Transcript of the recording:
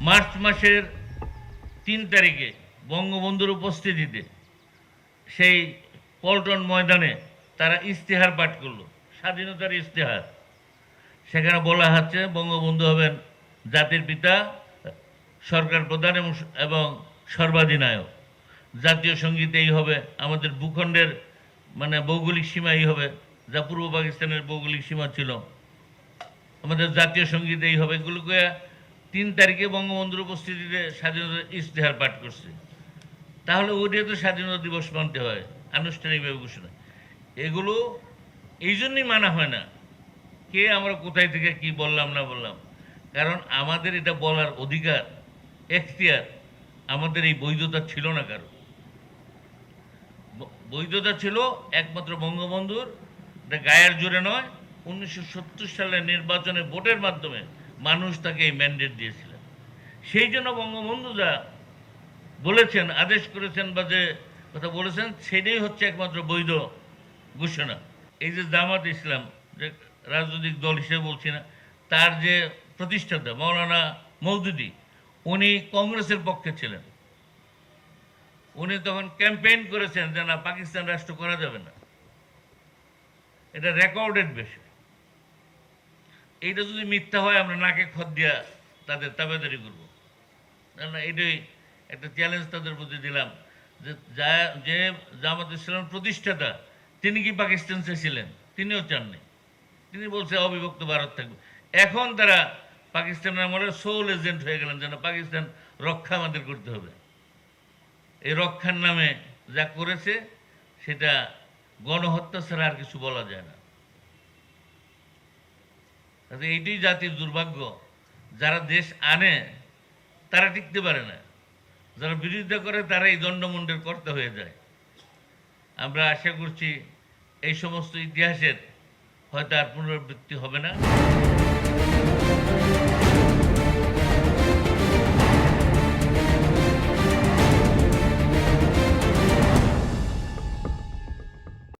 March মাসের 3 তারিখে বঙ্গবন্ধুর উপস্থিতিতে সেই পল্টন ময়দানে তারা ইশতেহার পাঠ করলো, স্বাধীনতার ইশতেহার। সেখানে বলা হচ্ছে বঙ্গবন্ধু হবেন জাতির পিতা, সরকার প্রধান এবং সর্বাধিনায়ক। জাতীয় সঙ্গীত এই হবে, আমাদের ভূখণ্ডের মানে ভৌগোলিক সীমা এই হবে, যা পূর্ব পাকিস্তানের ভৌগোলিক সীমা ছিল। আমাদের জাতীয় সঙ্গীত এই হবে। এগুলোকে 3 তারিখে বঙ্গবন্ধুর উপস্থিতিতে স্বাধীনতার ইশতেহার পাঠ করছে। তাহলে ওইটা তো স্বাধীনতা দিবস মানতে হয়, আনুষ্ঠানিকভাবে ঘোষণা। এগুলো এই জন্যই মানা হয় না। কে আমরা কোথায় থেকে কি বললাম না বললাম, কারণ আমাদের এটা বলার অধিকার, এখতিয়ার আমাদের এই বৈধতা ছিল না। কারো বৈধতা ছিল একমাত্র বঙ্গবন্ধুর, এটা গায়ের জোরে নয়। 1970 সালের নির্বাচনে ভোটের মাধ্যমে মানুষ তাকে এই ম্যান্ডেট দিয়েছিলেন। সেই জন্য বঙ্গবন্ধু যা বলেছেন, আদেশ করেছেন বা যে কথা বলেছেন, সেটাই হচ্ছে একমাত্র বৈধ ঘোষণা। এই যে জামাত ইসলাম, যে রাজনৈতিক দল হিসেবে বলছি না, তার যে প্রতিষ্ঠাতা মৌলানা মওদুদি, উনি কংগ্রেসের পক্ষে ছিলেন। উনি তখন ক্যাম্পেইন করেছেন যে না, পাকিস্তান রাষ্ট্র করা যাবে না। এটা রেকর্ডেড বিষয়। এইটা যদি মিথ্যা হয়, আমরা নাকে খত দিয়া তাদের তাবেদারি করবো না। এটাই একটা চ্যালেঞ্জ তাদের প্রতি দিলাম যে যে জামাত ইসলাম প্রতিষ্ঠাতা, তিনি কি পাকিস্তান চেয়েছিলেন? তিনিও চাননি। তিনি বলছে অবিভক্ত ভারত থাকবে। এখন তারা পাকিস্তানের আমলে সোল এজেন্ট হয়ে গেলেন, যেন পাকিস্তান রক্ষা আমাদের করতে হবে। এই রক্ষার নামে যা করেছে সেটা গণহত্যা ছাড়া আর কিছু বলা যায় না। এইটাই জাতির দুর্ভাগ্য। যারা দেশ আনে তারা টিকতে পারে না, যারা বিরোধিতা করে তারা এই দণ্ডমুণ্ডের কর্তা হয়ে যায়। আমরা আশা করছি এই সমস্ত ইতিহাসের হয়তো আর পুনরাবৃত্তি হবে না।